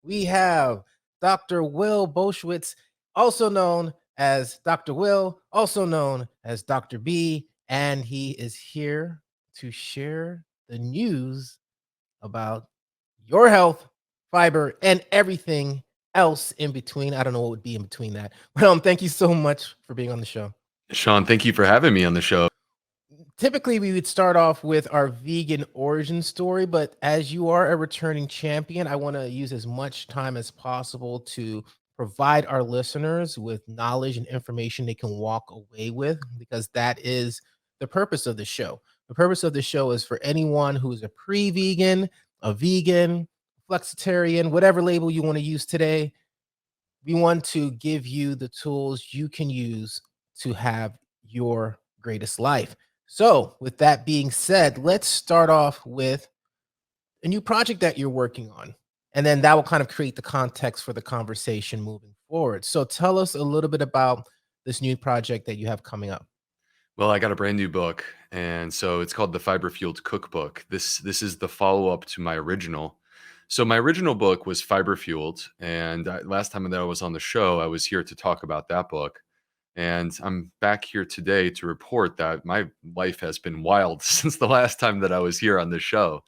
we have Dr. Will Bulsiewicz, also known as Dr. Will, also known as Dr. B, and he is here to share the news about your health, fiber, and everything else in between. I don't know what would be in between that. But thank you so much for being on the show. Sean, thank you for having me on the show. Typically, we would start off with our vegan origin story, but as you are a returning champion, I want to use as much time as possible to provide our listeners with knowledge and information they can walk away with, because that is the purpose of the show. The purpose of the show is for anyone who is a pre-vegan, a vegan, flexitarian, whatever label you want to use today. We want to give you the tools you can use to have your greatest life. So, with that being said, let's start off with a new project that you're working on. And then that will kind of create the context for the conversation moving forward. So, tell us a little bit about this new project that you have coming up. Well, I got a brand new book, and so it's called the Fiber-Fueled Cookbook. This is the follow-up to my original. So my original book was Fiber Fueled, and last time that I was on the show, I was here to talk about that book. And I'm back here today to report that my life has been wild since the last time that I was here on the show.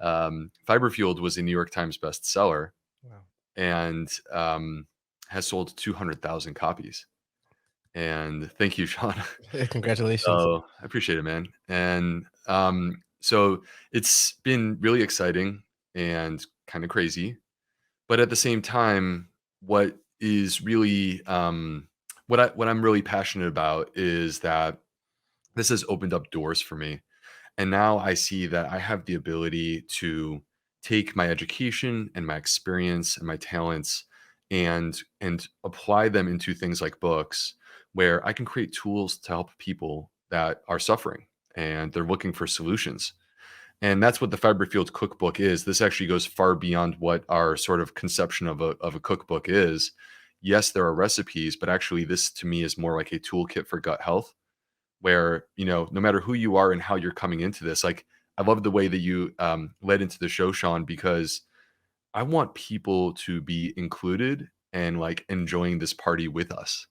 Fiber Fueled was a New York Times bestseller Wow. and has sold 200,000 copies. And thank you, Sean. Congratulations. So I appreciate it, man. And so it's been really exciting and kind of crazy. But at the same time, what is really what I'm really passionate about is that this has opened up doors for me. And now I see that I have the ability to take my education and my experience and my talents and apply them into things like books where I can create tools to help people that are suffering and they're looking for solutions. And that's what the Fiber Fueled Cookbook is. This actually goes far beyond what our sort of conception of a cookbook is. Yes, there are recipes, but actually this to me is more like a toolkit for gut health where, no matter who you are and how you're coming into this, like I love the way that you led into the show, Sean, because I want people to be included and like enjoying this party with us.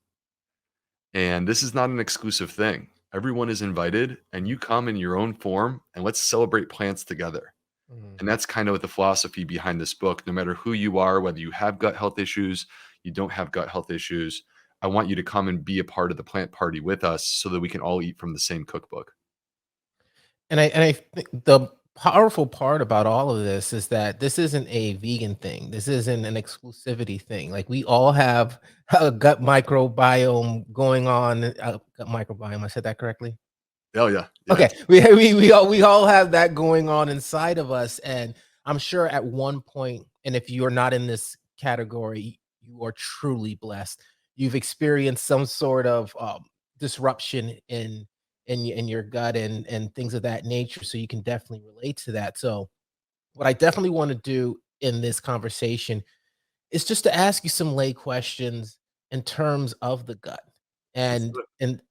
And this is not an exclusive thing. Everyone is invited and you come in your own form and let's celebrate plants together. Mhm. And that's kind of the philosophy behind this book. No matter who you are, whether you have gut health issues, you don't have gut health issues, I want you to come and be a part of the plant party with us so that we can all eat from the same cookbook. And I think the powerful part about all of this is that this isn't a vegan thing. This isn't an exclusivity thing. Like we all have a gut microbiome going on. Gut microbiome. I said that correctly. Oh yeah, yeah. Okay, we all have that going on inside of us, and I'm sure at one point, and if you're not in this category, you are truly blessed. You've experienced some sort of disruption in your gut and things of that nature, so you can definitely relate to that. So, what I definitely want to do in this conversation is just to ask you some lay questions in terms of the gut Let's and do it. and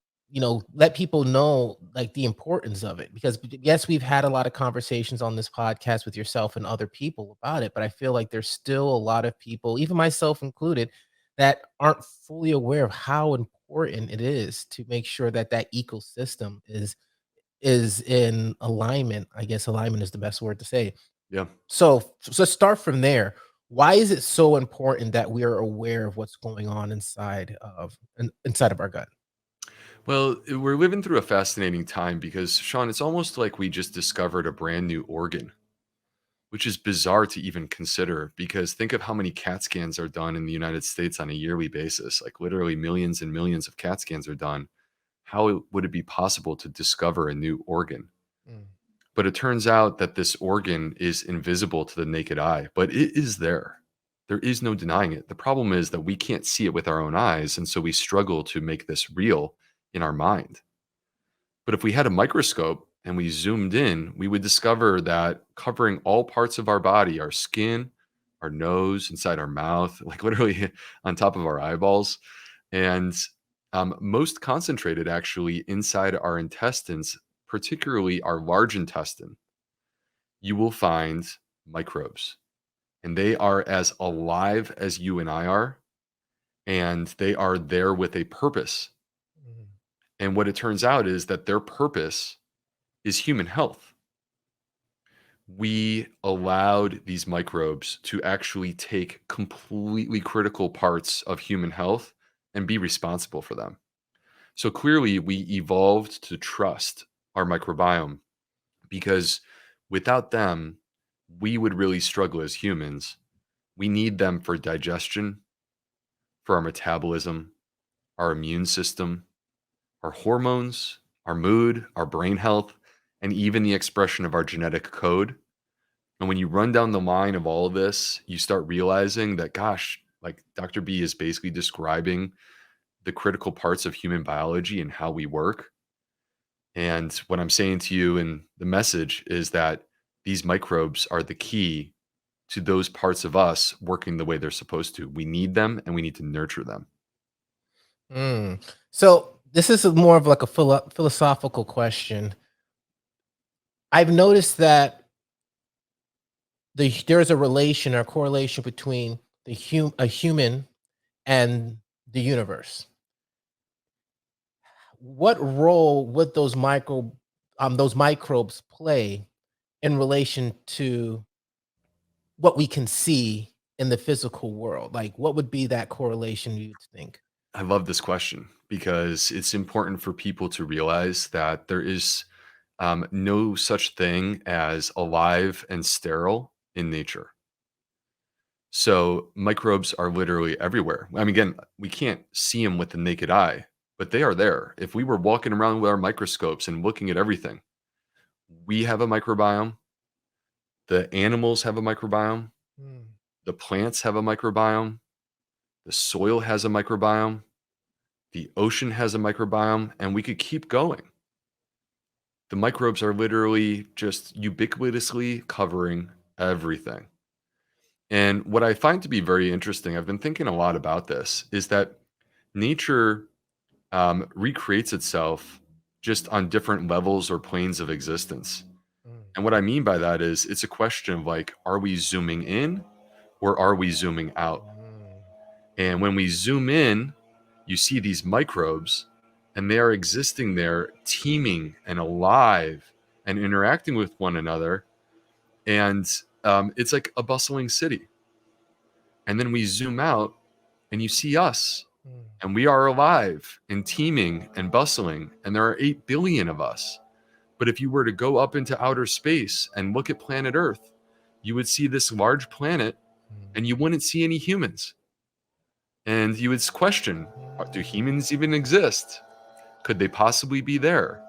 let people know like the importance of it, because yes, we've had a lot of conversations on this podcast with yourself and other people about it, but I feel like there's still a lot of people, even myself included, that aren't fully aware of how important it is to make sure that that ecosystem is in alignment. I guess alignment is the best word to say. Yeah. So let's start from there. Why is it so important that we are aware of what's going on inside of our gut? Well, we're living through a fascinating time because, Sean, it's almost like we just discovered a brand new organ, which is bizarre to even consider because think of how many CAT scans are done in the United States on a yearly basis. Like literally millions and millions of CAT scans are done. How would it be possible to discover a new organ? Mm. But it turns out that this organ is invisible to the naked eye, but it is there. There is no denying it. The problem is that we can't see it with our own eyes. And so we struggle to make this real in our mind. But if we had a microscope and we zoomed in, we would discover that covering all parts of our body, our skin, our nose, inside our mouth, like literally on top of our eyeballs, and most concentrated actually inside our intestines, particularly our large intestine, you will find microbes. and they are as alive as you and I are, and they are there with a purpose. Mhm. And what it turns out is that their purpose is human health. We allowed these microbes to actually take completely critical parts of human health and be responsible for them. So clearly, we evolved to trust our microbiome because without them, we would really struggle as humans. We need them for digestion, for our metabolism, our immune system, our hormones, our mood, our brain health, and even the expression of our genetic code. And when you run down the line of all of this, you start realizing that, gosh, like Dr. B is basically describing the critical parts of human biology and how we work. And what I'm saying to you in the message is that these microbes are the key to those parts of us working the way they're supposed to. We need them and we need to nurture them. Mm. So this is more of like a philosophical question. I've noticed that there's a relation or correlation between a human and the universe. What role would those microbes play in relation to what we can see in the physical world? Like, what would be that correlation you'd think? I love this question because it's important for people to realize that there is no such thing as alive and sterile in nature. So microbes are literally everywhere. I mean, again, we can't see them with the naked eye, but they are there. If we were walking around with our microscopes and looking at everything, we have a microbiome. The animals have a microbiome. Mm, The plants have a microbiome. The soil has a microbiome. The ocean has a microbiome, and we could keep going. The microbes are literally just ubiquitously covering everything. And what I find to be very interesting, I've been thinking a lot about this, is that nature recreates itself just on different levels or planes of existence. mm, And what I mean by that is it's a question of like, are we zooming in or are we zooming out? mm, And when we zoom in, you see these microbes and they are existing there, teeming and alive and interacting with one another. And it's like a bustling city. And then we zoom out and you see us mm, and we are alive and teeming and bustling. And there are 8 billion of us. But if you were to go up into outer space and look at planet Earth, you would see this large planet mm, and you wouldn't see any humans. And you would question, do humans even exist? Could they possibly be there?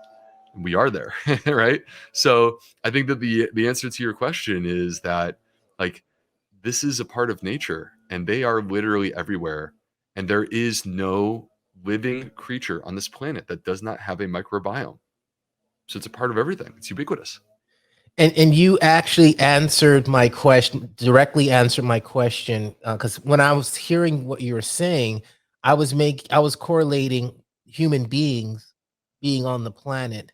We are there, right? So I think that the answer to your question is that like this is a part of nature and they are literally everywhere. And there is no living creature on this planet that does not have a microbiome. So it's a part of everything. It's ubiquitous. and you actually answered my question directly answered my question because when I was hearing what you were saying, I was correlating human beings being on the planet.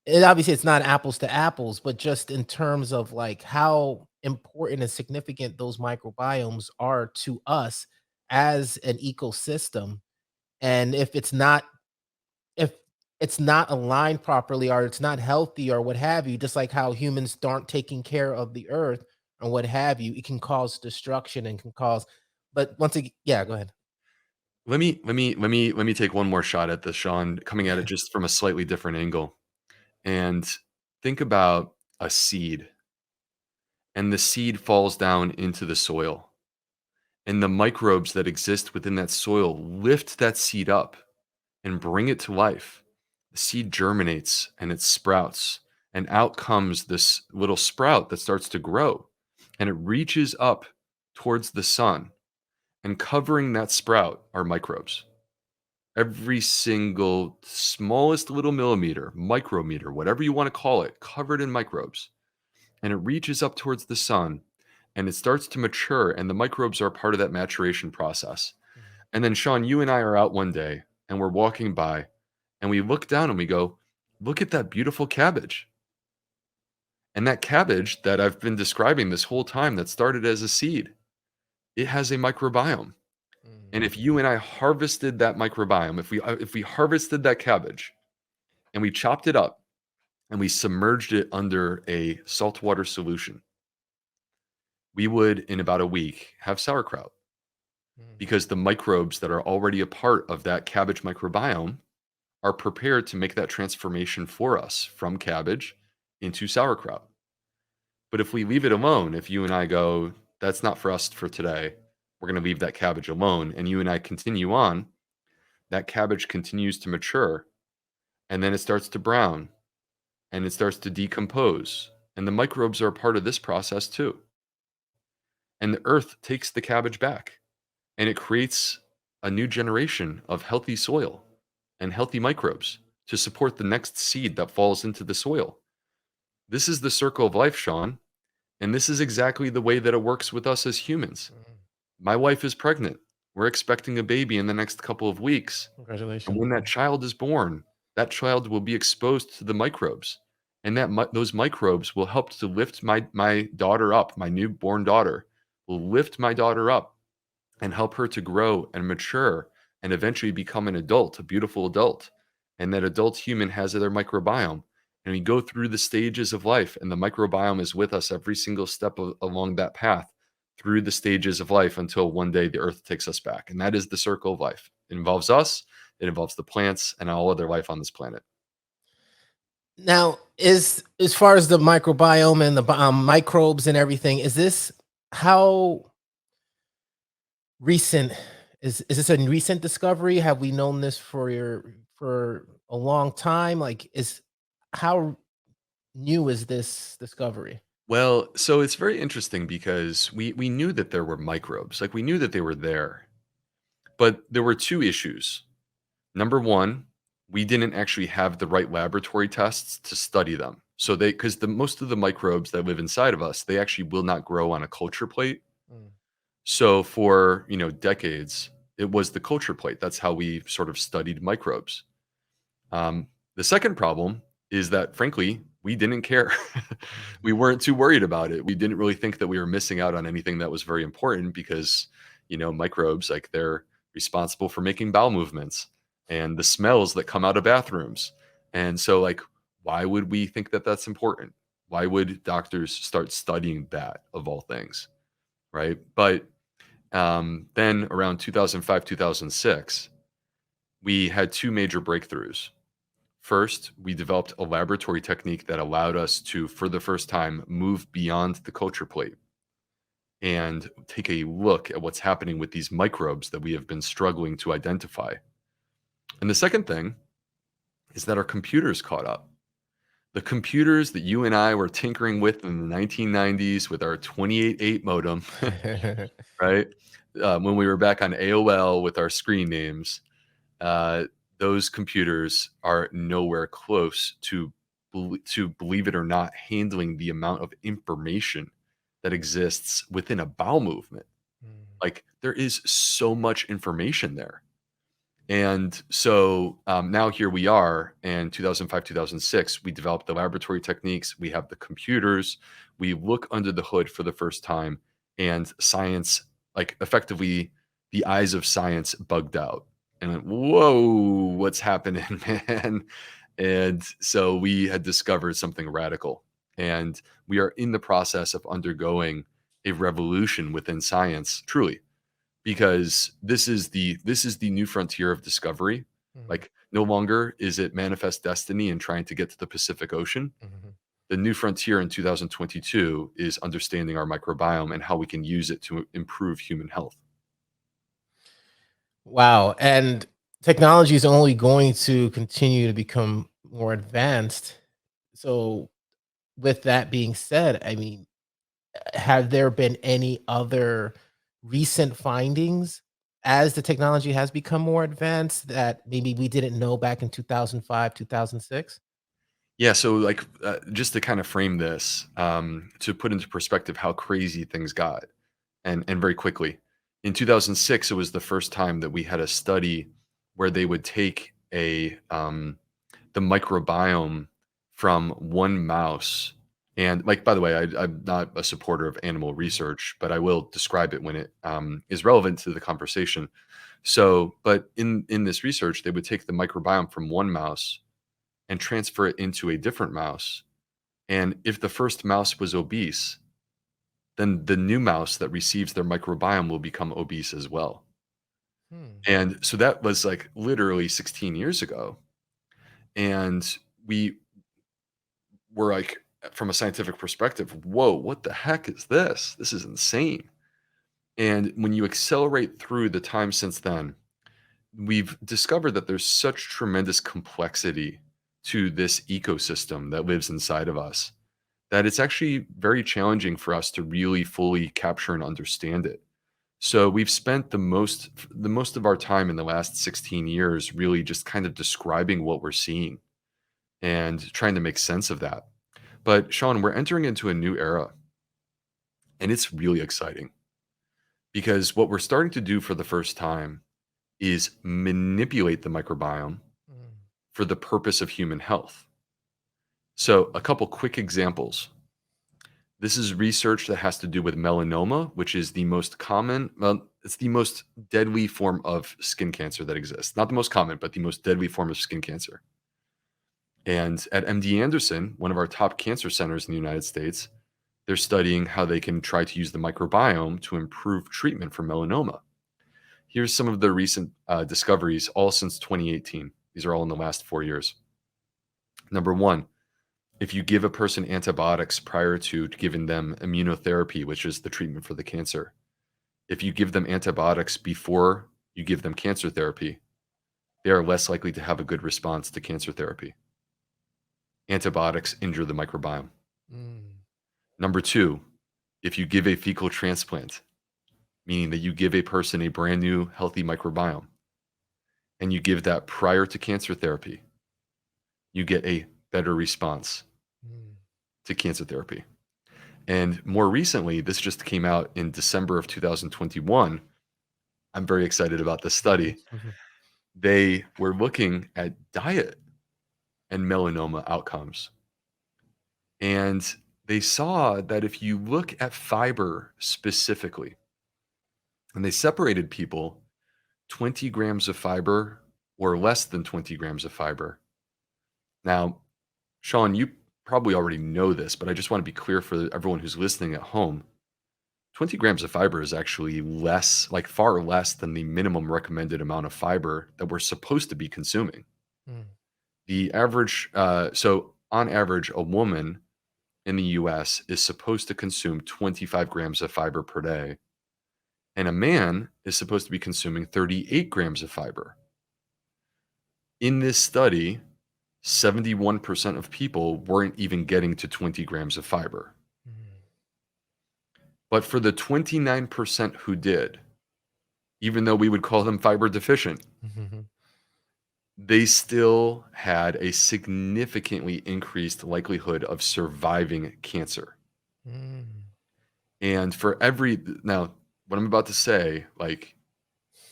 And obviously it's not apples to apples, but just in terms of like how important and significant those microbiomes are to us as an ecosystem. And if it's not aligned properly or it's not healthy or what have you, just like how humans aren't taking care of the earth or what have you, it can cause destruction and can cause. But once again, yeah, go ahead. Let me take one more shot at this, Sean, coming at it just from a slightly different angle. And think about a seed, and the seed falls down into the soil, and the microbes that exist within that soil lift that seed up and bring it to life. The seed germinates and it sprouts, and out comes this little sprout that starts to grow, and it reaches up towards the sun, and covering that sprout are microbes. Every single smallest little millimeter, micrometer, whatever you want to call it, covered in microbes. And it reaches up towards the sun and it starts to mature, and the microbes are part of that maturation process. And then, Sean, you and I are out one day and we're walking by and we look down and we go, look at that beautiful cabbage. And that cabbage that I've been describing this whole time that started as a seed, it has a microbiome. Mm. And if you and I harvested that microbiome, if we harvested that cabbage and we chopped it up and we submerged it under a saltwater solution, we would in about a week have sauerkraut Mm. because the microbes that are already a part of that cabbage microbiome are prepared to make that transformation for us from cabbage into sauerkraut. But if we leave it alone, if you and I go, that's not for us for today, we're going to leave that cabbage alone, and you and I continue on, that cabbage continues to mature, and then it starts to brown, and it starts to decompose. And the microbes are a part of this process too. And the earth takes the cabbage back, and it creates a new generation of healthy soil and healthy microbes to support the next seed that falls into the soil. This is the circle of life, Sean. And this is exactly the way that it works with us as humans. Mm. My wife is pregnant. We're expecting a baby in the next couple of weeks. And Congratulations. when that child is born, that child will be exposed to the microbes. And those microbes will help to lift my daughter up, my newborn daughter, will lift my daughter up and help her to grow and mature and eventually become an adult, a beautiful adult. And that adult human has their microbiome. And we go through the stages of life, and the microbiome is with us every single step along that path through the stages of life until one day the earth takes us back. And that is the circle of life. It involves us, it involves the plants, and all other life on this planet. Now, is as far as the microbiome and the microbes and everything, is this how recent is this a recent discovery? Have we known this for a long time? Like, is how new is this discovery? Well, so it's very interesting because we knew that there were microbes, like we knew that they were there, but there were two issues. Number one, we didn't actually have the right laboratory tests to study them. So because the most of the microbes that live inside of us, they actually will not grow on a culture plate. Mm. So for, decades, it was the culture plate. That's how we sort of studied microbes. The second problem is that, frankly, we didn't care. We weren't too worried about it. We didn't really think that we were missing out on anything that was very important because, microbes, like they're responsible for making bowel movements and the smells that come out of bathrooms. And so, like, why would we think that that's important? Why would doctors start studying that of all things? Right. But then around 2005, 2006, we had two major breakthroughs. First, we developed a laboratory technique that allowed us to, for the first time, move beyond the culture plate and take a look at what's happening with these microbes that we have been struggling to identify. And the second thing is that our computers caught up. The computers that you and I were tinkering with in the 1990s with our 28.8 modem, right? When we were back on AOL with our screen names, uh, those computers are nowhere close to, believe it or not, handling the amount of information that exists within a bowel movement. Mm. Like there is so much information there. And so now here we are in 2005, 2006, we developed the laboratory techniques, we have the computers, we look under the hood for the first time, and science, like effectively, the eyes of science bugged out. And went, whoa, what's happening, man? And so we had discovered something radical. And we are in the process of undergoing a revolution within science, truly, because this is the new frontier of discovery. Mhm, Like no longer is it manifest destiny and trying to get to the Pacific Ocean. mhm. The new frontier in 2022 is understanding our microbiome and how we can use it to improve human health. Wow, and technology is only going to continue to become more advanced. So, with that being said, I mean, have there been any other recent findings as the technology has become more advanced that maybe we didn't know back in 2005, 2006? Yeah, so like just to kind of frame this, to put into perspective how crazy things got, and very quickly, in 2006, it was the first time that we had a study where they would take the microbiome from one mouse And like, by the way, I'm not a supporter of animal Mhm. research, but I will describe it when it is relevant to the conversation. So, but in this research, they would take the microbiome from one mouse and transfer it into a different mouse. And if the first mouse was obese, then the new mouse that receives their microbiome will become obese as well. Hmm. And so that was like literally 16 years ago. And we were like, from a scientific perspective, whoa, what the heck is this? This is insane. And when you accelerate through the time since then, we've discovered that there's such tremendous complexity to this ecosystem that lives inside of us that it's actually very challenging for us to really fully capture and understand it. So we've spent the most of our time in the last 16 years really just kind of describing what we're seeing and trying to make sense of that. But Sean, we're entering into a new era, and it's really exciting because what we're starting to do for the first time is manipulate the microbiome Mm. for the purpose of human health. So, a couple quick examples. This is research that has to do with melanoma, which is the most common, well, it's the most deadly form of skin cancer that exists. Not the most common, but the most deadly form of skin cancer. And at MD Anderson, one of our top cancer centers in the United States, they're studying how they can try to use the microbiome to improve treatment for melanoma. Here's some of the recent discoveries, all since 2018. These are all in the last 4 years. Number one, if you give a person antibiotics prior to giving them immunotherapy, which is the treatment for the cancer, if you give them antibiotics before you give them cancer therapy, they are less likely to have a good response to cancer therapy. Antibiotics injure the microbiome. Mm. Number two, if you give a fecal transplant, meaning that you give a person a brand new healthy microbiome, and you give that prior to cancer therapy, you get a better response Mm. to cancer therapy. And more recently, this just came out in December of 2021. I'm very excited about this study. Mhm. They were looking at diet and melanoma outcomes. And they saw that if you look at fiber specifically, and they separated people 20 grams of fiber or less than 20 grams of fiber. Now, Sean, you probably already know this, but I just want to be clear for everyone who's listening at home. 20 grams of fiber is actually less, like far less than the minimum recommended amount of fiber that we're supposed to be consuming. Mm. The average, so on average, a woman in the US is supposed to consume 25 grams of fiber per day, and a man is supposed to be consuming 38 grams of fiber. In this study, 71% of people weren't even getting to 20 grams of fiber. Mm. But for the 29% who did, even though we would call them fiber deficient, Mhm. they still had a significantly increased likelihood of surviving cancer. Mm. And for every now, what I'm about to say, like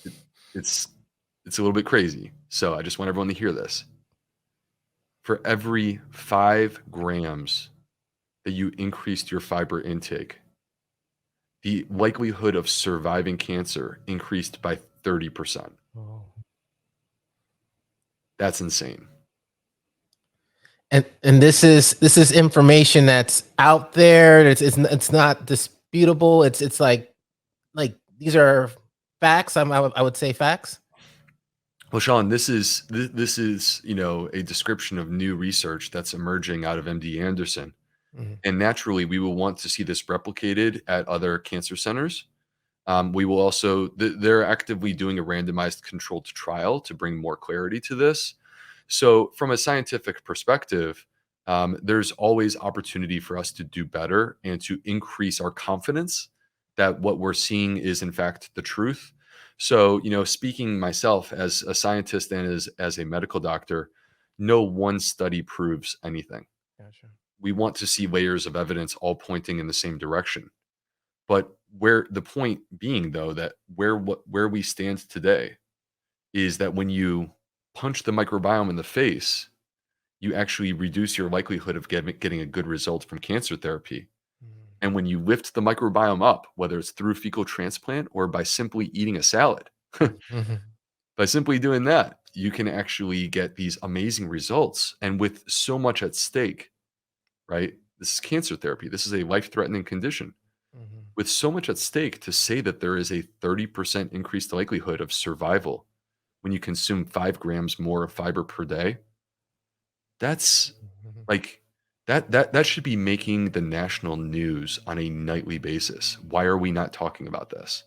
it, it's it's a little bit crazy. So I just want everyone to hear this. For every 5 grams that you increased your fiber intake, the likelihood of surviving cancer increased by 30%. Oh. That's insane. And this is information that's out there. It's not disputable. It's like these are facts. I would say facts. Well, Sean, this is a description of new research that's emerging out of MD Anderson, Mhm. and naturally, we will want to see this replicated at other cancer centers. We will also they're actively doing a randomized controlled trial to bring more clarity to this. So, from a scientific perspective, there's always opportunity for us to do better and to increase our confidence that what we're seeing is in fact the truth. So, speaking myself as a scientist and as a medical doctor, no one study proves anything. Gotcha. We want to see layers of evidence all pointing in the same direction. But where the point being though that where we stand today is that when you punch the microbiome in the face, you actually reduce your likelihood of getting a good result from cancer therapy. Mhm. And when you lift the microbiome up, whether it's through fecal transplant or by simply eating a salad, Mhm. by simply doing that, you can actually get these amazing results. And with so much at stake, right? This is cancer therapy. This is a life threatening condition. Mhm. With so much at stake, to say that there is a 30% increased likelihood of survival when you consume 5 grams more of fiber per day, that's Mhm. like that should be making the national news on a nightly basis. Why are we not talking about this?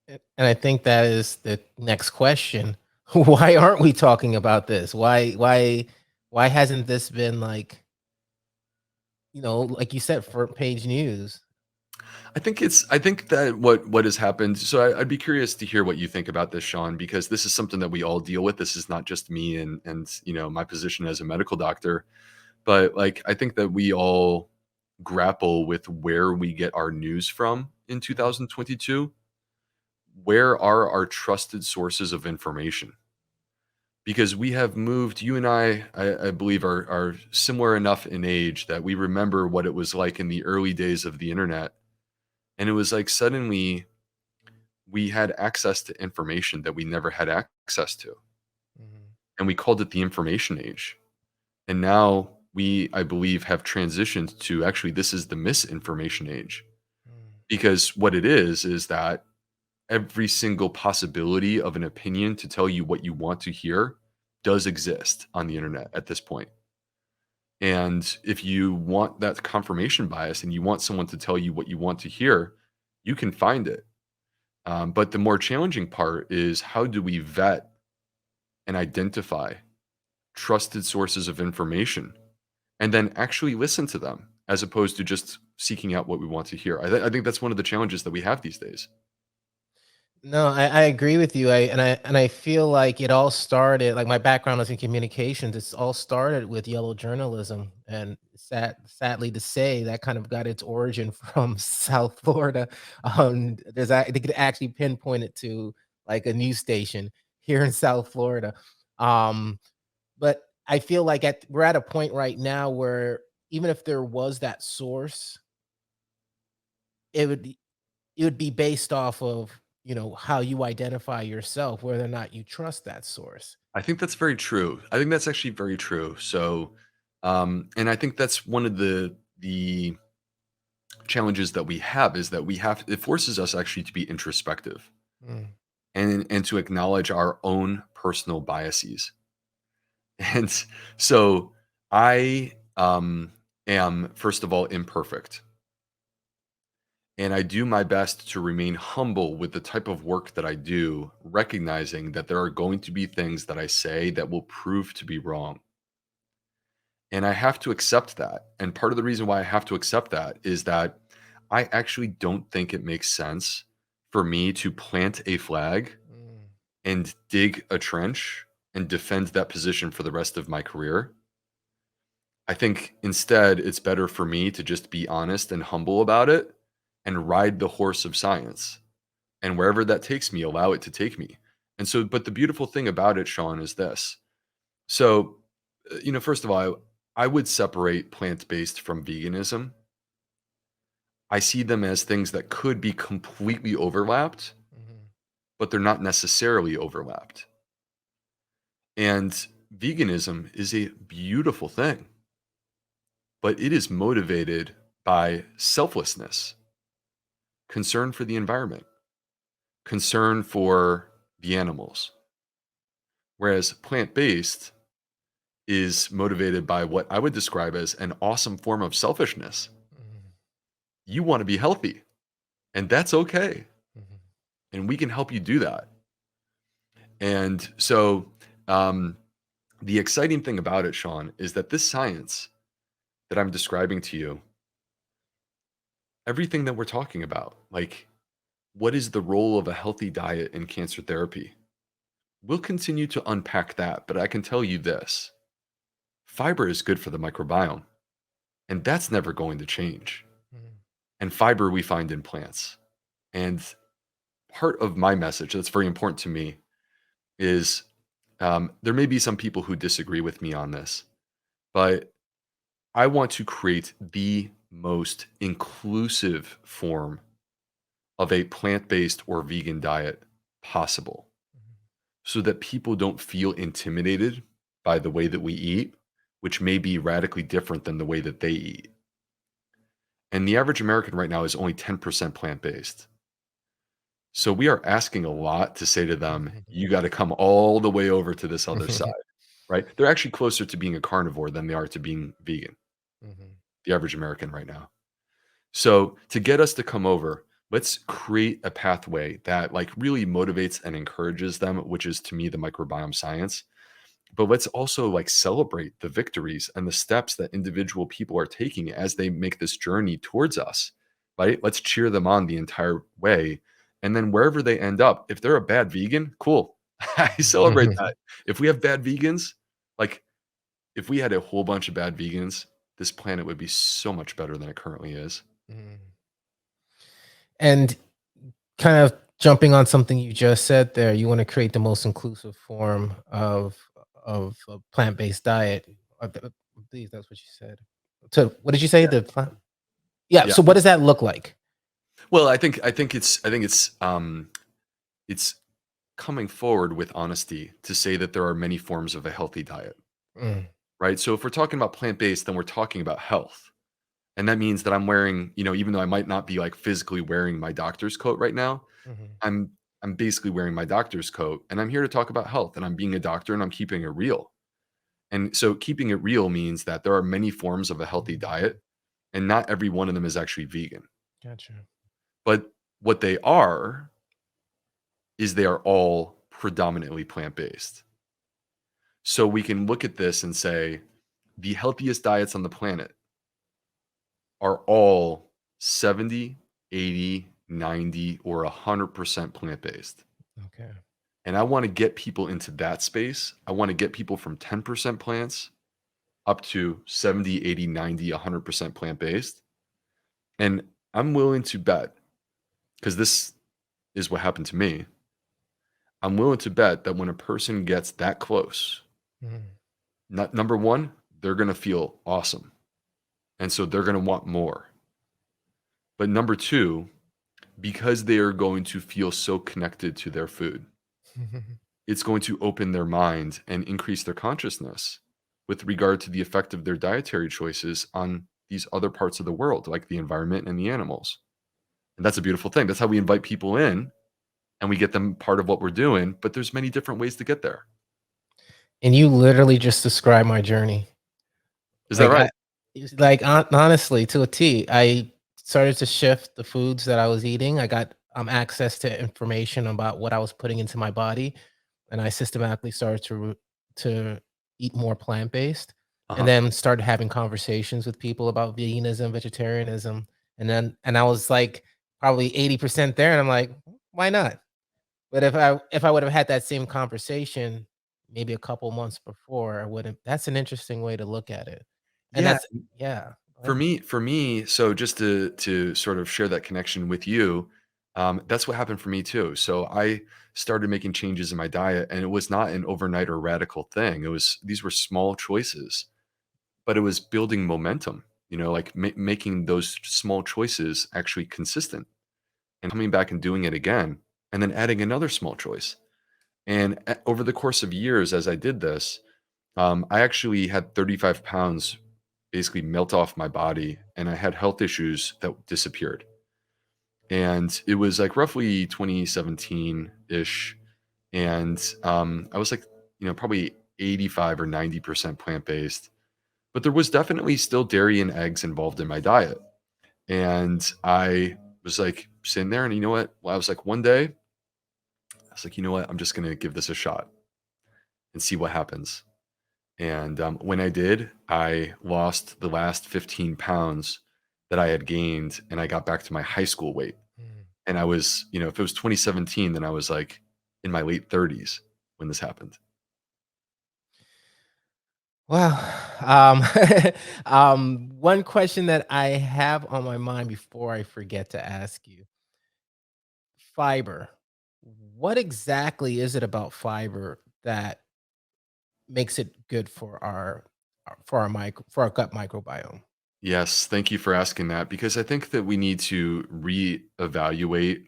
And I think that is the next question. Why aren't we talking about this? Why hasn't this been like, like you said, front page news? I think that what has happened, so I'd be curious to hear what you think about this, Sean, because this is something that we all deal with. This is not just me and my position as a medical doctor, but like I think that we all grapple with where we get our news from in Mhm. 2022. Where are our trusted sources of information? Because we have moved, you and I believe, are similar enough in age that we remember what it was like in the early days of the internet. And it was like suddenly we had access to information that we never had access to. Mhm. And we called it the information age. And now we, I believe, have transitioned to actually this is the misinformation age. Mhm. Because what it is that every single possibility of an opinion to tell you what you want to hear does exist on the internet at this point. And if you want that confirmation bias and you want someone to tell you what you want to hear, you can find it. But the more challenging part is how do we vet and identify trusted sources of information and then actually listen to them as opposed to just seeking out what we want to hear? I think that's one of the challenges that we have these days. No, I agree with you. I feel like it all started, like my background is in communications. It's all started with yellow journalism, and sadly to say, that kind of got its origin from South Florida. They could actually pinpoint it to like a news station here in South Florida. Um, but I feel like we're at a point right now where even if there was that source, it would it would be based off of, how you identify yourself, whether or not you trust that source. I think that's very true. I think that's actually very true. So, and I think that's one of the challenges that we have is that it forces us actually to be introspective Mm, and to acknowledge our own personal biases. And so I am first of all imperfect. And I do my best to remain humble with the type of work that I do, recognizing that there are going to be things that I say that will prove to be wrong. And I have to accept that. And part of the reason why I have to accept that is that I actually don't think it makes sense for me to plant a flag mm, and dig a trench and defend that position for the rest of my career. I think instead it's better for me to just be honest and humble about it and ride the horse of science. And wherever that takes me, allow it to take me. And so, but the beautiful thing about it, Sean, is this. So, first of all, I would separate plant based from veganism. I see them as things that could be completely overlapped, mhm, but they're not necessarily overlapped. And veganism is a beautiful thing, but it is motivated by selflessness, concern for the environment, concern for the animals. Whereas plant based is motivated by what I would describe as an awesome form of selfishness. mhm, You want to be healthy, and that's okay. mhm, And we can help you do that. And so, um, the exciting thing about it, Sean, is that this science that I'm describing to you, everything that we're talking about, like what is the role of a healthy diet in cancer therapy? We'll continue to unpack that, but I can tell you this: fiber is good for the microbiome, and that's never going to change. mhm, And fiber we find in plants. And part of my message that's very important to me is there may be some people who disagree with me on this, but I want to create the most inclusive form of a plant-based or vegan diet possible so that people don't feel intimidated by the way that we eat, which may be radically different than the way that they eat. And the average American right now is only 10% plant-based. So we are asking a lot to say to them, you got to come all the way over to this other side, right? They're actually closer to being a carnivore than they are to being vegan, Mhm. the average American right now. So to get us to come over, let's create a pathway that like really motivates and encourages them, which is to me the microbiome science. But let's also like celebrate the victories and the steps that individual people are taking as they make this journey towards us, right? Let's cheer them on the entire way. And then wherever they end up, if they're a bad vegan, cool. I celebrate that. If we have bad vegans, like if we had a whole bunch of bad vegans, this planet would be so much better than it currently is. Mhm. And kind of jumping on something you just said there, you want to create the most inclusive form of a plant-based diet. I believe that's what you said. So what did you say? Yeah. The plant? Yeah. Yeah. So what does that look like? Well, I think it's coming forward with honesty to say that there are many forms of a healthy diet, Mm, right? So if we're talking about plant-based, then we're talking about health. And that means that I'm wearing, even though I might not be like physically wearing my doctor's coat right now, mhm, I'm I'm basically wearing my doctor's coat and I'm here to talk about health and I'm being a doctor and I'm keeping it real. And so keeping it real means that there are many forms of a healthy mhm. diet and not every one of them is actually vegan. Gotcha. But what they are is they are all predominantly plant-based. So we can look at this and say the healthiest diets on the planet are all 70, 80, 90, or 100% plant-based. Okay. And I want to get people into that space. I want to get people from 10% plants up to 70, 80, 90, 100% plant-based. And I'm willing to bet, because this is what happened to me, I'm willing to bet that when a person gets that close, Mhm, not number one, they're going to feel awesome. And so they're going to want more. But number two, because they are going to feel so connected to their food, it's going to open their mind and increase their consciousness with regard to the effect of their dietary choices on these other parts of the world, like the environment and the animals. And that's a beautiful thing. That's how we invite people in and we get them part of what we're doing. But there's many different ways to get there. And you literally just described my journey. Is that Like right? honestly, to a T, I started to shift the foods that I was eating. I got access to information about what I was putting into my body, and I systematically started to eat more plant based, Uh and huh. then started having conversations with people about veganism, vegetarianism, and I was like probably 80% there, and I'm like, why not? But if I would have had that same conversation maybe a couple months before, I wouldn't. That's an interesting way to look at it. And Yeah. that's yeah. Go For ahead. me, so just to sort of share that connection with you, that's what happened for me too. So I started making changes in my diet, and it was not an overnight or radical thing. These were small choices, but it was building momentum. Like making those small choices actually consistent, and coming back and doing it again, and then adding another small choice. And over the course of years, as I did this, I actually had 35 pounds basically melt off my body, and I had health issues that disappeared. And it was like roughly 2017 ish. And I was like, probably 85 or 90% plant based. But there was definitely still dairy and eggs involved in my diet. And I was like sitting there, and you know what? Well, I was like, one day, I was like, you know what? I'm just going to give this a shot and see what happens. And when I did, I lost the last 15 pounds that I had gained, and I got back to my high school weight. Mm. And I was, if it was 2017, then I was like in my late 30s when this happened. Well, one question that I have on my mind before I forget to ask you: fiber. What exactly is it about fiber that makes it good for our for our gut microbiome? Yes, thank you for asking that because I think that we need to reevaluate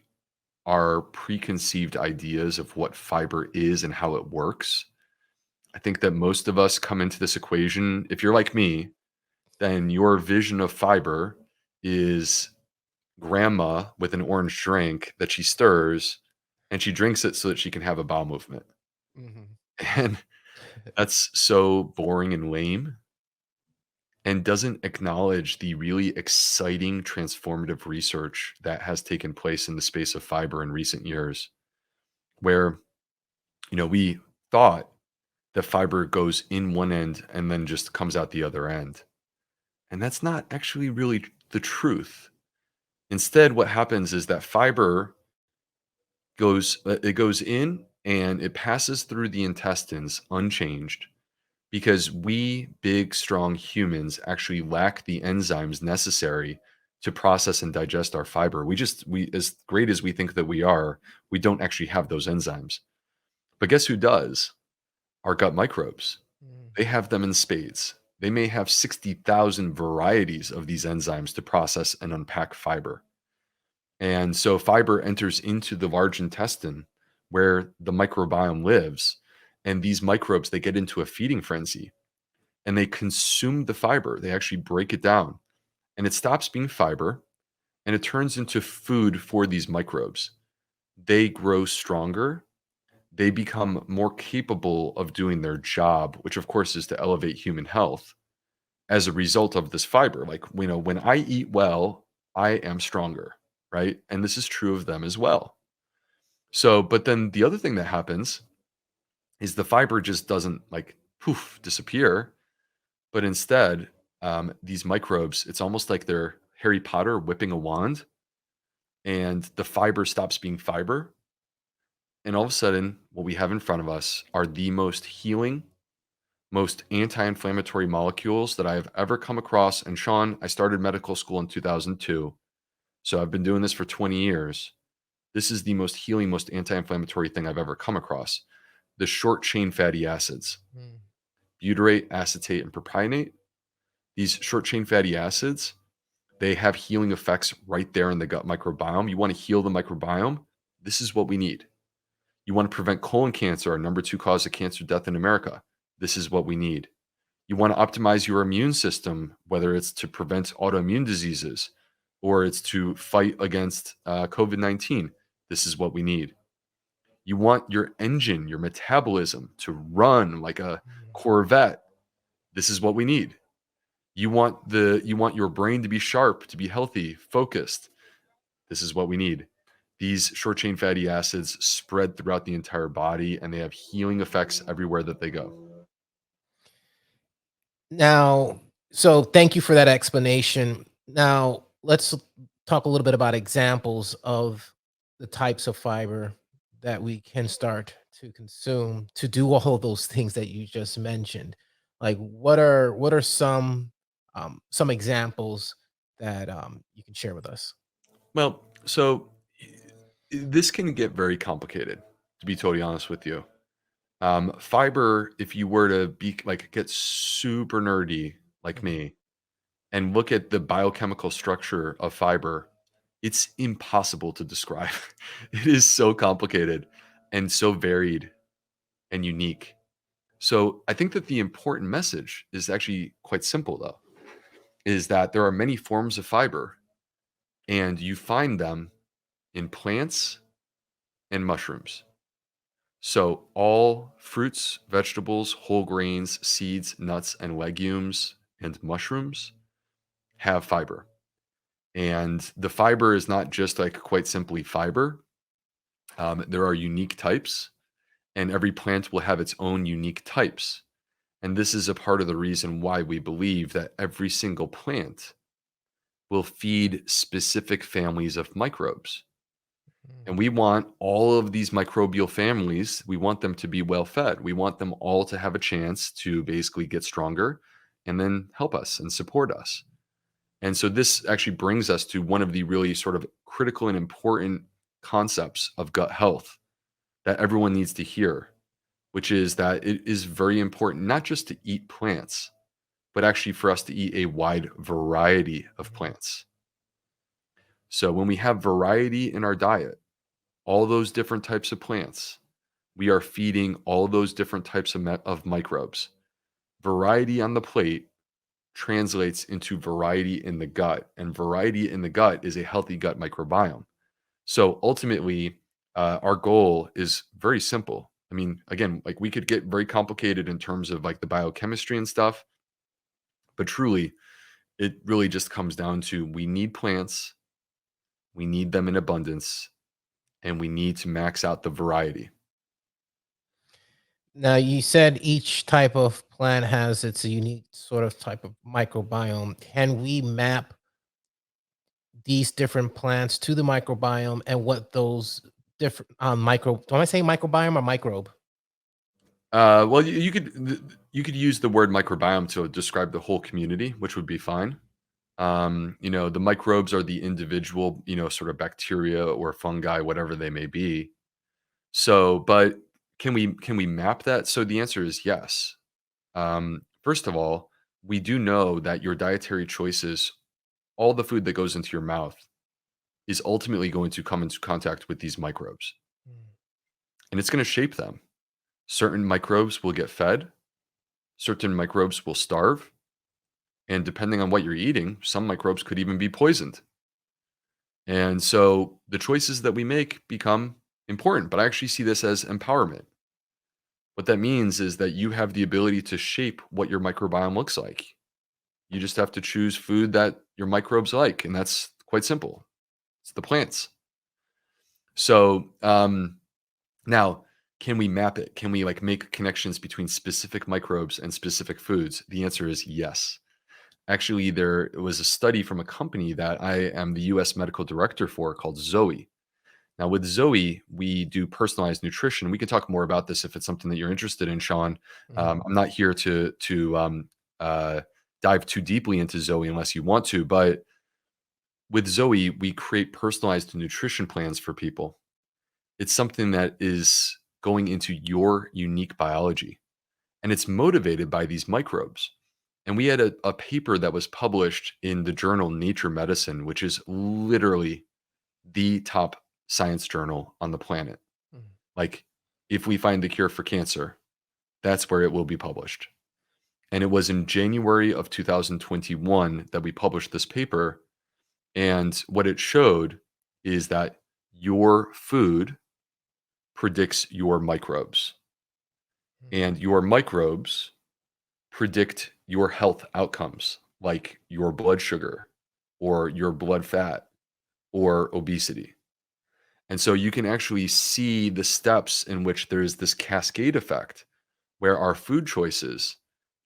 our preconceived ideas of what fiber is and how it works. I think that most of us come into this equation. If you're like me, then your vision of fiber is grandma with an orange drink that she stirs and she drinks it so that she can have a bowel movement. Mhm. And that's so boring and lame and doesn't acknowledge the really exciting transformative research that has taken place in the space of fiber in recent years where we thought that fiber goes in one end and then just comes out the other end. And that's not actually really the truth. Instead, what happens is that fiber goes in and it passes through the intestines unchanged because we big strong humans actually lack the enzymes necessary to process and digest our fiber. We as great as we think that we don't actually have those enzymes. But guess who does? Our gut microbes. Mm. They have them in spades. They may have 60,000 varieties of these enzymes to process and unpack fiber. And so fiber enters into the large intestine where the microbiome lives. And these microbes, they get into a feeding frenzy and they consume the fiber. They actually break it down and it stops being fiber and it turns into food for these microbes. They grow stronger. They become more capable of doing their job, which of course is to elevate human health as a result of this fiber. Like, when I eat well, I am stronger, right? And this is true of them as well. So, but then the other thing that happens is the fiber just doesn't like poof disappear, but instead, these microbes, it's almost like they're Harry Potter whipping a wand, and the fiber stops being fiber. And all of a sudden, what we have in front of us are the most healing, most anti-inflammatory molecules that I have ever come across. And Sean, I started medical school in 2002. So I've been doing this for 20 years. This is the most healing, most anti-inflammatory thing I've ever come across. The short chain fatty acids, Mm. butyrate, acetate, and propionate. These short chain fatty acids, they have healing effects right there in the gut microbiome. You want to heal the microbiome? This is what we need. You want to prevent colon cancer, our number 2 cause of cancer death in America? This is what we need. You want to optimize your immune system, whether it's to prevent autoimmune diseases or it's to fight against COVID-19. This is what we need. You want your engine, your metabolism to run like a Mm. Corvette. This is what we need. You want your brain to be sharp, to be healthy, focused. This is what we need. These short chain fatty acids spread throughout the entire body and they have healing effects everywhere that they go. Now, so thank you for that explanation. Now, let's talk a little bit about examples of the types of fiber that we can start to consume to do all of those things that you just mentioned. Like, what are some examples that you can share with us? Well, so this can get very complicated, to be totally honest with you. Fiber, if you were to be like get super nerdy like Mhm. me and look at the biochemical structure of fiber, it's impossible to describe. It is so complicated and so varied and unique. So I think that the important message is actually quite simple, though, is that there are many forms of fiber and you find them in plants and mushrooms. So, all fruits, vegetables, whole grains, seeds, nuts, and legumes, and mushrooms have fiber. And the fiber is not just like quite simply fiber. There are unique types, and every plant will have its own unique types. And this is a part of the reason why we believe that every single plant will feed specific families of microbes. Mm. And we want all of these microbial families, we want them to be well fed. We want them all to have a chance to basically get stronger and then help us and support us. And so this actually brings us to one of the really sort of critical and important concepts of gut health that everyone needs to hear, which is that it is very important not just to eat plants, but actually for us to eat a wide variety of Mhm. plants. So when we have variety in our diet, all those different types of plants, we are feeding all those different types of microbes. Variety on the plate translates into variety in the gut, and variety in the gut is a healthy gut microbiome. So ultimately, our goal is very simple. I mean, again, like we could get very complicated in terms of like the biochemistry and stuff, but truly, it really just comes down to we need plants, we need them in abundance, and we need to max out the variety. Now, you said each type of plant has its unique sort of type of microbiome. Can we map these different plants to the microbiome and what those different micro? Do I say microbiome or microbe? Well, you could use the word microbiome to describe the whole community, which would be fine. The microbes are the individual, sort of bacteria or fungi, whatever they may be. So, but can we map that? So the answer is yes. First of all, we do know that your dietary choices, all the food that goes into your mouth, is ultimately going to come into contact with these microbes, Mm. and it's going to shape them. Certain microbes will get fed, certain microbes will starve, and depending on what you're eating, some microbes could even be poisoned. And so the choices that we make become important, but I actually see this as empowerment. What that means is that you have the ability to shape what your microbiome looks like. You just have to choose food that your microbes like, and that's quite simple. It's the plants. So now, can we map it? Can we like make connections between specific microbes and specific foods? The answer is yes. Actually, there was a study from a company that I am the US medical director for called Zoe. Now, with Zoe, we do personalized nutrition. We can talk more about this if it's something that you're interested in, Sean. Mhm. I'm not here to uh, dive too deeply into Zoe unless you want to. But with Zoe, we create personalized nutrition plans for people. It's something that is going into your unique biology, and it's motivated by these microbes. And we had a paper that was published in the journal Nature Medicine, which is literally the top science journal on the planet. Mhm. Like, if we find the cure for cancer, that's where it will be published. And it was in January of 2021 that we published this paper. And what it showed is that your food predicts your microbes, Mhm. and your microbes predict your health outcomes, like your blood sugar or your blood fat or obesity. And so you can actually see the steps in which there is this cascade effect where our food choices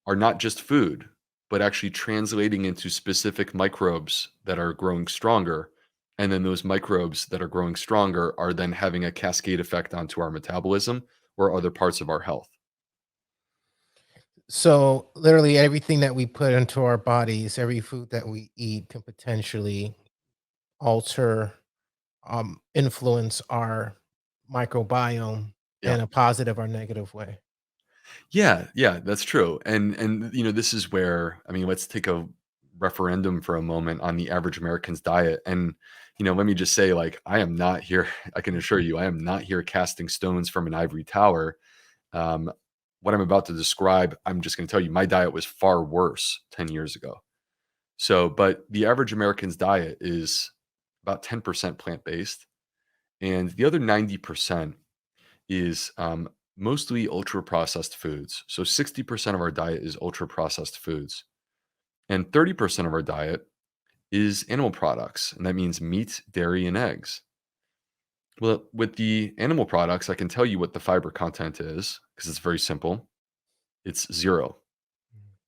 are not just food, but actually translating into specific microbes that are growing stronger. And then those microbes that are growing stronger are then having a cascade effect onto our metabolism or other parts of our health. So, literally, everything that we put into our bodies, every food that we eat, can potentially alter, influence our microbiome Yeah. in a positive or negative way. Yeah, yeah, that's true. And this is where I mean, let's take a referendum for a moment on the average American's diet. And let me just say, like, I am not here. I can assure you, I am not here casting stones from an ivory tower. Um, what I'm about to describe, I'm just going to tell you, my diet was far worse 10 years ago. So, but the average American's diet is about 10% plant based, and the other 90% is mostly ultra processed foods. So 60% of our diet is ultra processed foods, and 30% of our diet is animal products. And that means meat, dairy, and eggs. Well, with the animal products, I can tell you what the fiber content is because it's very simple. It's zero.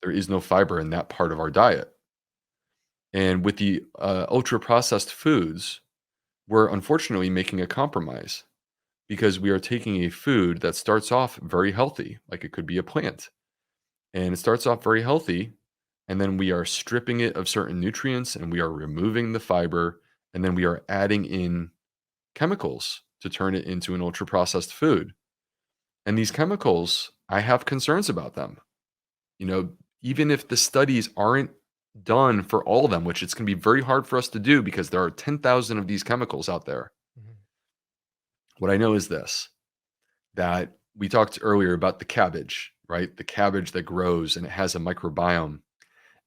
There is no fiber in that part of our diet. And with the ultra processed foods, we're unfortunately making a compromise because we are taking a food that starts off very healthy, like it could be a plant, and it starts off very healthy, and then we are stripping it of certain nutrients and we are removing the fiber, and then we are adding in chemicals to turn it into an ultra processed food. And these chemicals, I have concerns about them. You know, even if the studies aren't done for all of them, which it's going to be very hard for us to do because there are 10,000 of these chemicals out there. Mhm. What I know is this, that we talked earlier about the cabbage, right? The cabbage that grows and it has a microbiome.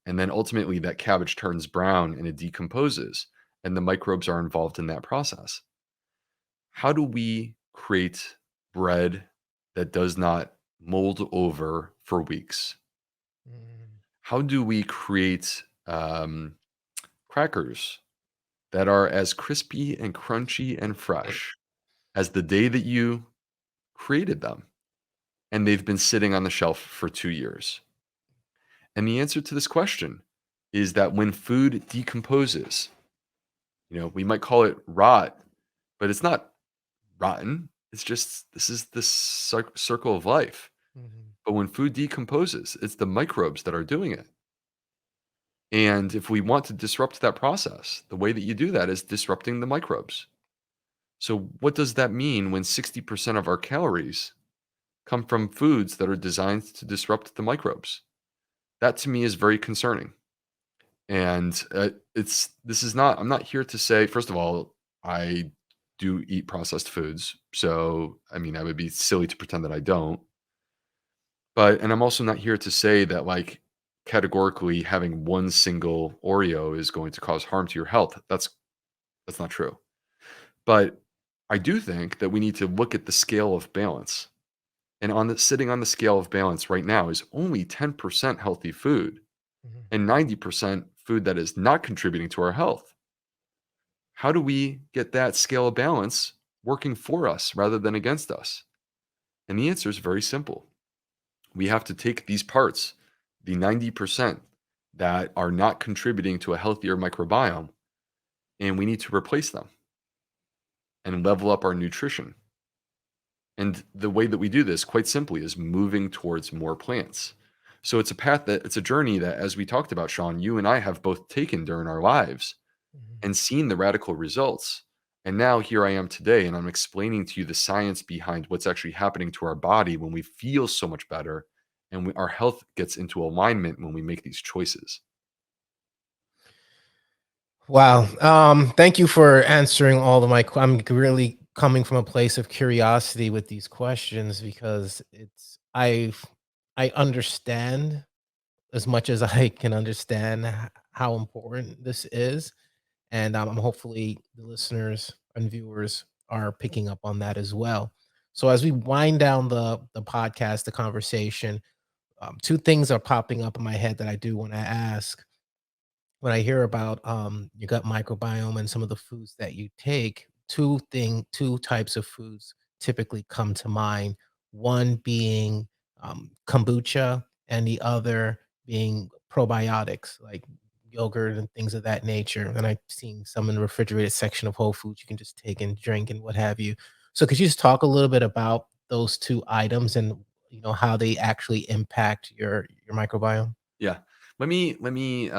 And then ultimately that cabbage turns brown and it decomposes, and the microbes are involved in that process. How do we create bread that does not mold over for weeks? Mhm. How do we create crackers that are as crispy and crunchy and fresh as the day that you created them and they've been sitting on the shelf for 2 years? And the answer to this question is that when food decomposes, we might call it rot, but it's not rotten. It's just this is the circle of life. Mhm. But when food decomposes, it's the microbes that are doing it. And if we want to disrupt that process, the way that you do that is disrupting the microbes. So, what does that mean when 60% of our calories come from foods that are designed to disrupt the microbes? That to me is very concerning. And this is not, I'm not here to say, first of all, I do eat processed foods. So, I mean, I would be silly to pretend that I don't. And I'm also not here to say that, like, categorically having one single Oreo is going to cause harm to your health. That's not true. But I do think that we need to look at the scale of balance. And sitting on the scale of balance right now is only 10% healthy food Mhm. and 90% food that is not contributing to our health. How do we get that scale of balance working for us rather than against us? And the answer is very simple. We have to take these parts, the 90% that are not contributing to a healthier microbiome, and we need to replace them and level up our nutrition. And the way that we do this, quite simply, is moving towards more plants. So it's a journey that, as we talked about, Sean, you and I have both taken during our lives Mhm. and seen the radical results. And now here I am today, and I'm explaining to you the science behind what's actually happening to our body when we feel so much better and our health gets into alignment when we make these choices. Wow. Thank you for answering all of I'm really coming from a place of curiosity with these questions because I understand as much as I can understand how important this is, and hopefully the listeners and viewers are picking up on that as well. So as we wind down the podcast, the conversation, two things are popping up in my head that I do want to ask when I hear about your gut microbiome and some of the foods that you take. Two types of foods typically come to mind. One being kombucha, and the other being probiotics like yogurt and things of that nature. And I've seen some in the refrigerated section of Whole Foods you can just take and drink and what have you. So could you just talk a little bit about those two items and how they actually impact your microbiome? Yeah. Let me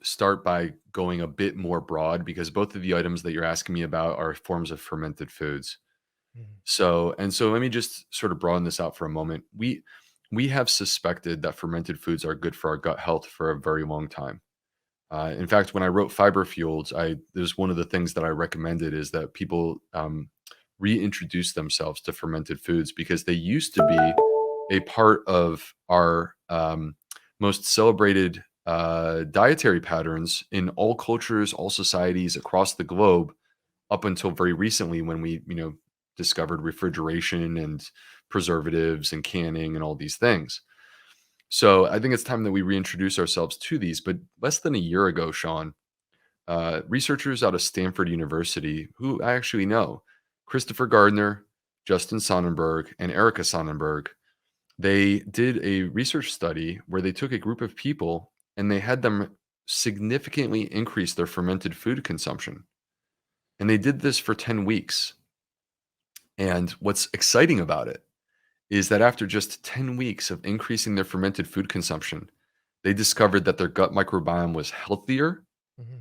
start by going a bit more broad because both of the items that you're asking me about are forms of fermented foods. Mhm. So let me just sort of broaden this out for a moment. We have suspected that fermented foods are good for our gut health for a very long time. In fact, when I wrote Fiber Fueled, I there's one of the things that I recommended is that people reintroduce themselves to fermented foods because they used to be a part of our most celebrated dietary patterns in all cultures, all societies across the globe, up until very recently when we, discovered refrigeration and preservatives and canning and all these things. So I think it's time that we reintroduce ourselves to these. But less than a year ago, Sean, researchers out of Stanford University, who I actually know, Christopher Gardner, Justin Sonnenberg, and Erica Sonnenberg, they did a research study where they took a group of people and they had them significantly increase their fermented food consumption. And they did this for 10 weeks. And what's exciting about it is that after just 10 weeks of increasing their fermented food consumption, they discovered that their gut microbiome was healthier, Mhm.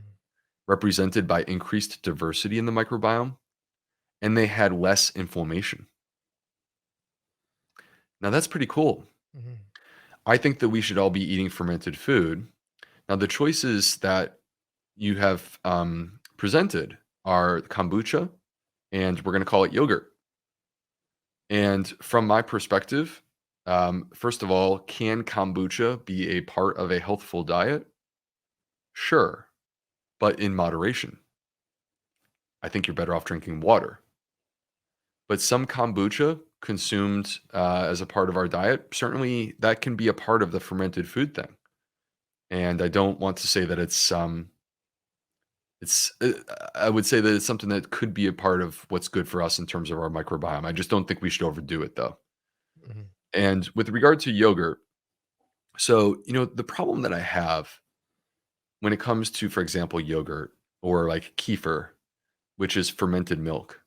represented by increased diversity in the microbiome, and they had less inflammation. Now, that's pretty cool. Mhm. I think that we should all be eating fermented food. Now, the choices that you have presented are kombucha, and we're going to call it yogurt. And from my perspective, first of all, can kombucha be a part of a healthful diet? Sure, but in moderation. I think you're better off drinking water. But some kombucha consumed as a part of our diet, certainly that can be a part of the fermented food thing. And I don't want to say that I would say that it's something that could be a part of what's good for us in terms of our microbiome. I just don't think we should overdo it though. Mhm. And with regard to yogurt, so, the problem that I have when it comes to, for example, yogurt or like kefir, which is fermented milk,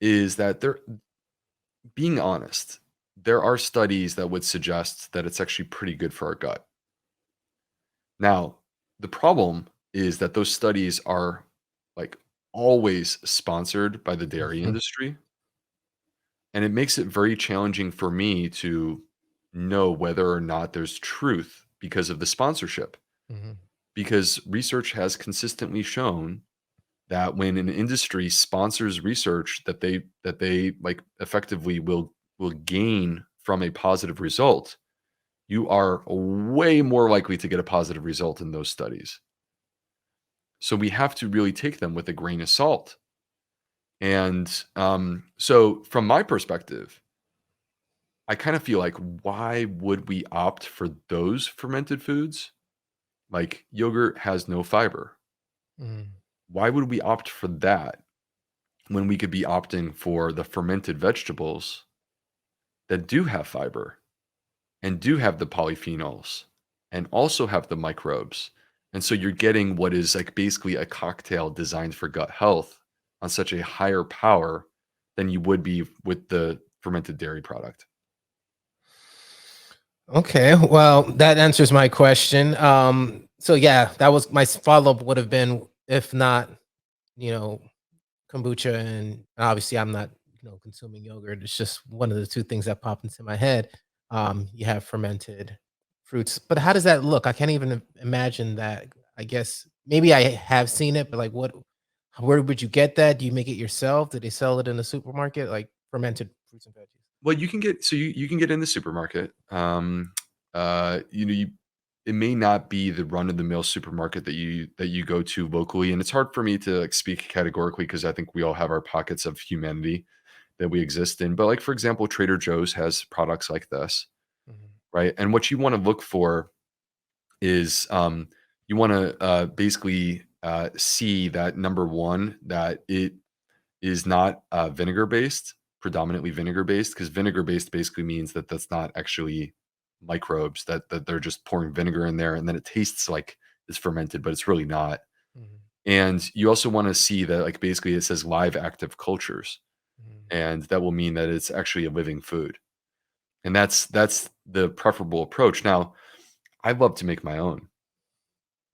is that being honest, there are studies that would suggest that it's actually pretty good for our gut. Now, the problem is that those studies are like always sponsored by the dairy Mhm. industry, and it makes it very challenging for me to know whether or not there's truth because of the sponsorship. Mhm. Because research has consistently shown that when an industry sponsors research that they like effectively will gain from a positive result, you are way more likely to get a positive result in those studies. So we have to really take them with a grain of salt. And so from my perspective, I kind of feel like why would we opt for those fermented foods? Like yogurt has no fiber. Mhm. Why would we opt for that when we could be opting for the fermented vegetables that do have fiber and do have the polyphenols and also have the microbes? And so you're getting what is like basically a cocktail designed for gut health on such a higher power than you would be with the fermented dairy product. Okay, well, that answers my question. So yeah, that was my follow-up would have been if not, you know, kombucha and obviously I'm not, consuming yogurt. It's just one of the two things that popped into my head. You have fermented fruits, but how does that look? I can't even imagine that. I guess maybe I have seen it, but like where would you get that? Do you make it yourself? Do they sell it in the supermarket? Like fermented fruits and veggies? Well, you can get in the supermarket. You it may not be the run of the mill supermarket that you go to locally, and it's hard for me to like, speak categorically because I think we all have our pockets of humanity that we exist in. But like for example, Trader Joe's has products like this, Mhm. right? And what you want to look for is you want to basically see that number one that it is not, vinegar based, predominantly vinegar based, because vinegar based basically means that that's not actually microbes, that they're just pouring vinegar in there, and then it tastes like it's fermented, but it's really not. Mhm. And you also wanna see that, like, basically it says live active cultures, Mhm. and that will mean that it's actually a living food, and that's the preferable approach. Now, I love to make my own.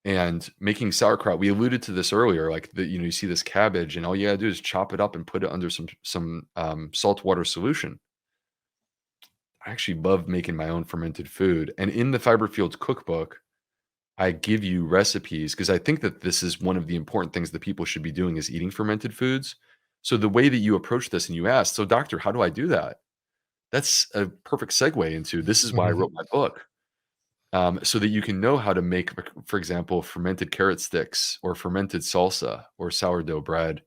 And making sauerkraut, we alluded to this earlier, like you see this cabbage, and all you gotta do is chop it up and put it under some salt water solution. I actually love making my own fermented food. And in the Fiber-Fueled Cookbook, I give you recipes because I think that this is one of the important things that people should be doing is eating fermented foods. So the way that you approach this and you ask, "So doctor, how do I do that?" That's a perfect segue into this is why I wrote my book. So that you can know how to make, for example, fermented carrot sticks or fermented salsa or sourdough bread.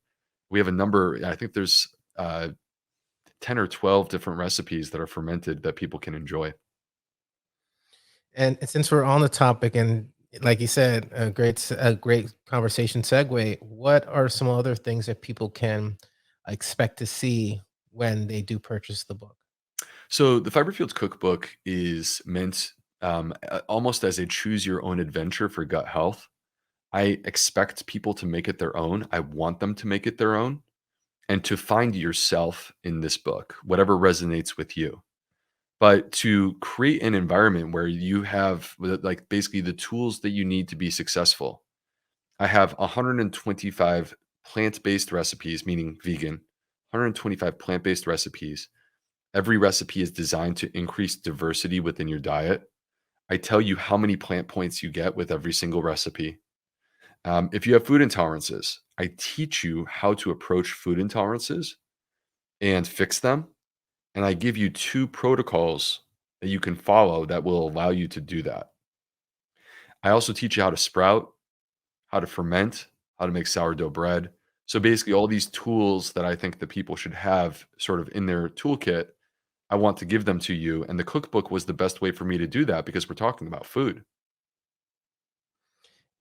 We have a number, I think there's 10 or 12 different recipes that are fermented that people can enjoy. And since we're on the topic, and like you said, a great conversation segue. What are some other things that people can expect to see when they do purchase the book? So the Fiber-Fueled Cookbook is meant almost as a choose your own adventure for gut health. I expect people to make it their own. I want them to make it their own and to find yourself in this book, whatever resonates with you. But to create an environment where you have like basically the tools that you need to be successful. I have 125 plant-based recipes, meaning vegan, 125 plant-based recipes. Every recipe is designed to increase diversity within your diet. I tell you how many plant points you get with every single recipe. If you have food intolerances, I teach you how to approach food intolerances and fix them. And I give you 2 protocols that you can follow that will allow you to do that. I also teach you how to sprout, how to ferment, how to make sourdough bread. So basically all these tools that I think that people should have sort of in their toolkit, I want to give them to you, and the cookbook was the best way for me to do that because we're talking about food.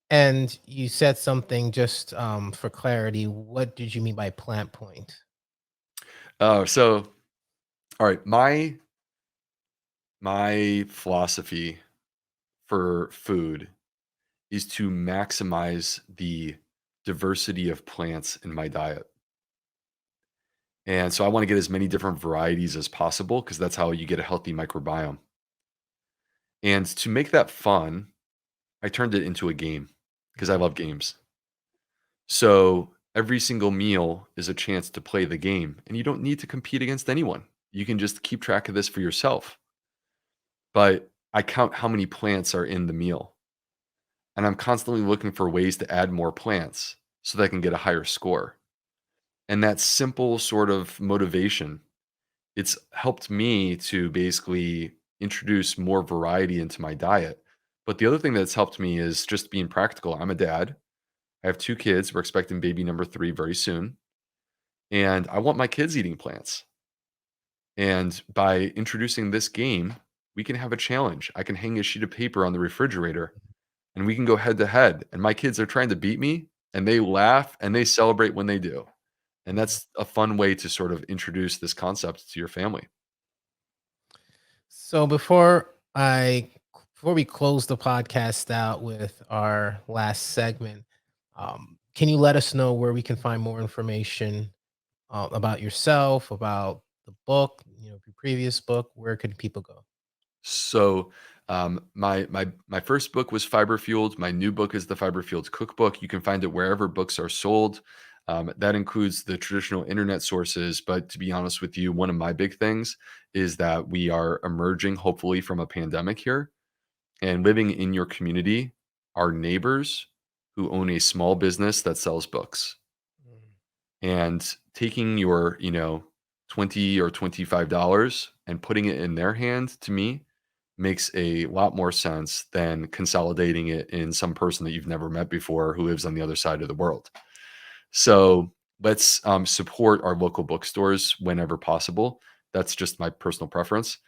And you said something just for clarity. What did you mean by plant point? So all right, my philosophy for food is to maximize the diversity of plants in my diet. And so I want to get as many different varieties as possible because that's how you get a healthy microbiome. And to make that fun, I turned it into a game because I love games. So every single meal is a chance to play the game, and you don't need to compete against anyone. You can just keep track of this for yourself. But I count how many plants are in the meal, and I'm constantly looking for ways to add more plants so that I can get a higher score. And that simple sort of motivation, it's helped me to basically introduce more variety into my diet. But the other thing that's helped me is just being practical. I'm a dad. I have 2 kids. We're expecting baby number 3 very soon, and I want my kids eating plants. And by introducing this game, we can have a challenge. I can hang a sheet of paper on the refrigerator and we can go head to head. And my kids are trying to beat me and they laugh and they celebrate when they do. And that's a fun way to sort of introduce this concept to your family. So before we close the podcast out with our last segment, can you let us know where we can find more information about yourself, about the book, your previous book? Where can people go? So, my first book was Fiber Fueled. My new book is the Fiber Fueled Cookbook. You can find it wherever books are sold. That includes the traditional internet sources. But to be honest with you, one of my big things is that we are emerging, hopefully, from a pandemic here and living in your community are neighbors who own a small business that sells books. Mm. And taking your, 20 or $25 and putting it in their hand to me makes a lot more sense than consolidating it in some person that you've never met before who lives on the other side of the world. So let's support our local bookstores whenever possible. That's just my personal preference.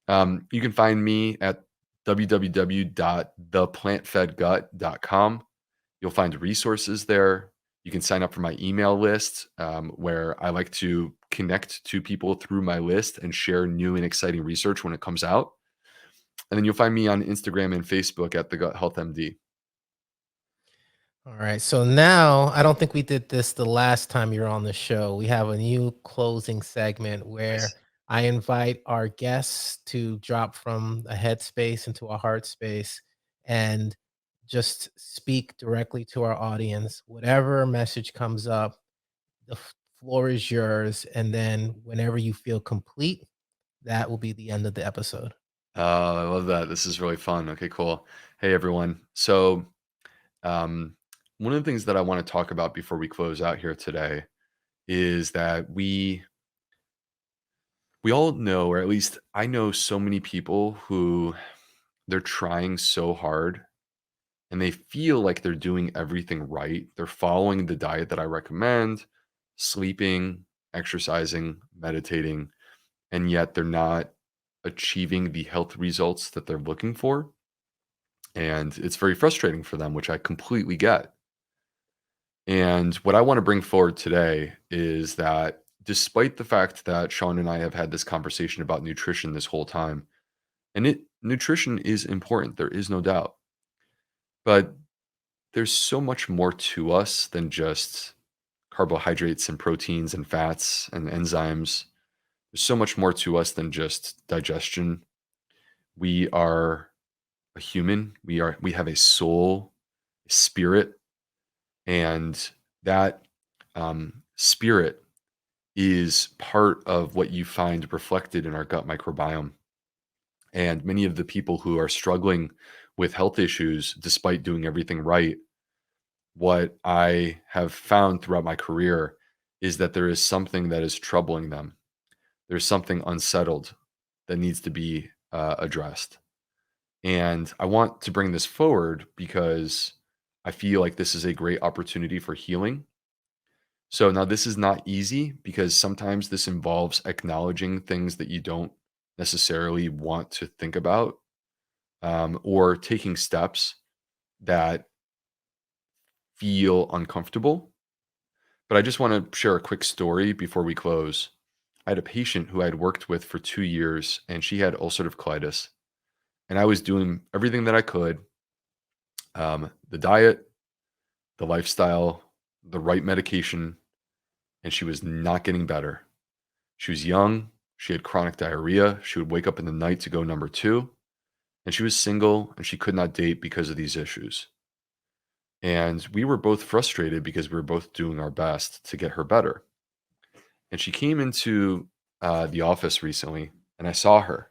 You can find me at www.theplantfedgut.com. You'll find resources there. You can sign up for my email list, where I like to connect to people through my list and share new and exciting research when it comes out. And then you'll find me on Instagram and Facebook at the Gut Health MD. All right. So now I don't think we did this the last time you're on the show. We have a new closing segment where Nice. I invite our guests to drop from a headspace into a heart space and just speak directly to our audience. Whatever message comes up, the floor is yours. And then whenever you feel complete, that will be the end of the episode. Oh, I love that. This is really fun. Okay, cool. Hey, everyone. So, um, one of the things that I want to talk about before we close out here today is that we all know, or at least I know so many people who they're trying so hard and they feel like they're doing everything right. They're following the diet that I recommend, sleeping, exercising, meditating, and yet they're not achieving the health results that they're looking for. And it's very frustrating for them, which I completely get. And what I want to bring forward today is that despite the fact that Sean and I have had this conversation about nutrition this whole time, and nutrition is important, there is no doubt. But there's so much more to us than just carbohydrates and proteins and fats and enzymes. There's so much more to us than just digestion. We are a human. We have a soul, a spirit, and that spirit is part of what you find reflected in our gut microbiome. And many of the people who are struggling with health issues, despite doing everything right, what I have found throughout my career is that there is something that is troubling them. There's something unsettled that needs to be addressed. And I want to bring this forward because I feel like this is a great opportunity for healing. So now this is not easy because sometimes this involves acknowledging things that you don't necessarily want to think about, or taking steps that feel uncomfortable. But I just want to share a quick story before we close. I had a patient who I had worked with for 2 years, and she had ulcerative colitis. And I was doing everything that I could, the diet, the lifestyle, the right medication, and she was not getting better. She was young. She had chronic diarrhea. She would wake up in the night to go number two. And she was single and she could not date because of these issues. And we were both frustrated because we were both doing our best to get her better. And she came into the office recently and I saw her.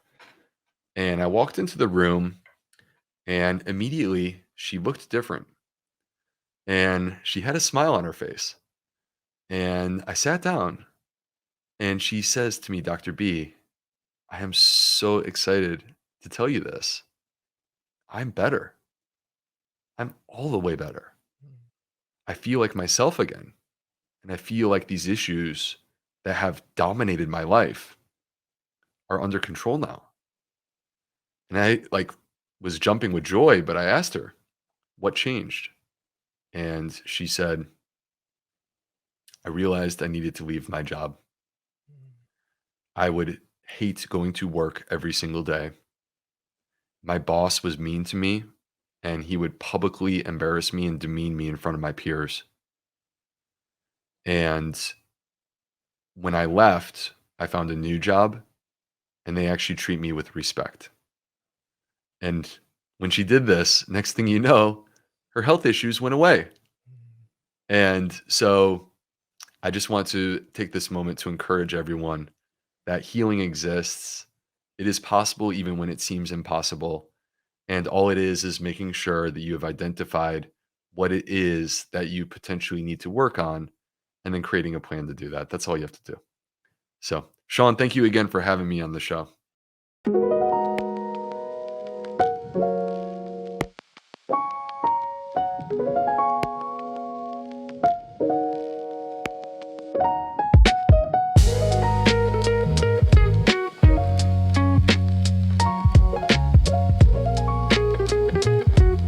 And I walked into the room and immediately she looked different. And she had a smile on her face. And I sat down and she says to me, Dr. B, I am so excited to tell you this. I'm better. I'm all the way better. I feel like myself again. And I feel like these issues that have dominated my life are under control now. And I was jumping with joy, but I asked her, what changed? And she said, I realized I needed to leave my job. I would hate going to work every single day. My boss was mean to me and he would publicly embarrass me and demean me in front of my peers. And when I left, I found a new job and they actually treat me with respect. And when she did this, next thing you know, her health issues went away. And so I just want to take this moment to encourage everyone that healing exists. It is possible even when it seems impossible. And all it is making sure that you have identified what it is that you potentially need to work on and then creating a plan to do that. That's all you have to do. So, Sean, thank you again for having me on the show.